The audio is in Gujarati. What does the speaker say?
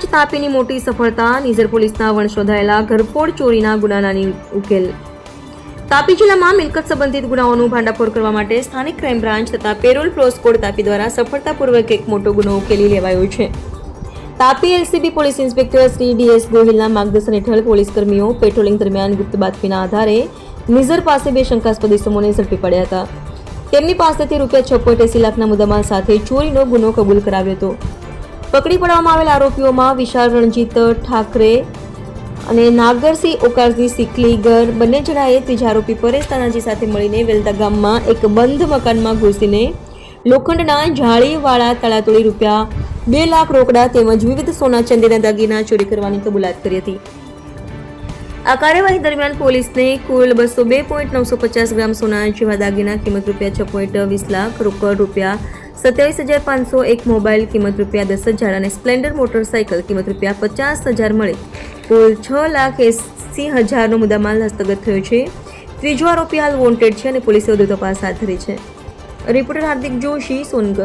બ્રાન્ચ તાપીની મોટી સફળતા. નિઝર પોલીસના વણશોધાયેલા ઘરફોડ ચોરીના ગુનાની ઉકેલ. તાપી જિલ્લામાં મિલકત સંબંધિત ગુનાઓનું ભાંડાફોડ કરવા માટે સ્થાનિક ક્રાઇમ બ્રાન્ચ તથા પેરોલ પ્રોસ્કોડ તાપી દ્વારા સફળતાપૂર્વક એક મોટો ગુનો ઉકેલી લેવાયો છે. Tapi LCB police inspector Shri DS ગોહિલના માર્ગદર્શન હેઠળ પોલીસ કર્મીઓ પેટ્રોલિંગ દરમિયાન ગુપ્ત બાતમીના આધારે નિઝર પાસે 2 શંકાસ્પદ ઇસમોને ઝડપી પડ્યા હતા. તેમની પાસેથી રૂપિયા 6.80 લાખના મુદ્દામાલ સાથે ચોરીનો ગુનો કબૂલ કરાવ્યો હતો. પકડી પાડવામાં આવેલ આરોપીઓમાં વિશાલ રણજીત ઠાકરે અને નાગરસિંહ ઓકારજી સિકલીગર બંને જણાએ ત્રીજા આરોપી પરેશ તાનાજી સાથે મળીને વેલદા ગામમાં એક બંધ મકાનમાં ઘૂસીને લોખંડના જાળીવાળા તળાતોડી રૂપિયા 2 લાખ રોકડા તેમજ વિવિધ સોના ચાંદીના દાગીના ચોરી કરવાની કબૂલાત કરી હતી. આ કાર્યવાહી દરમિયાન પોલીસને કુલ 202.950 ગ્રામ સોના જેવા દાગીના કિંમત રૂપિયા 6.20 લાખ, રોકડ રૂપિયા 27,500, એક મોબાઈલ કિંમત રૂપિયા 10,000 અને સ્પ્લેન્ડર મોટરસાઇકલ કિંમત રૂપિયા 50,000 મળી કુલ 6,80,000નો મુદ્દામાલ હસ્તગત થયો છે. ત્રીજો આરોપી હાલ વોન્ટેડ છે અને પોલીસે વધુ તપાસ હાથ ધરી છે. રિપોર્ટર હાર્દિક જોશી, સોનગઢ.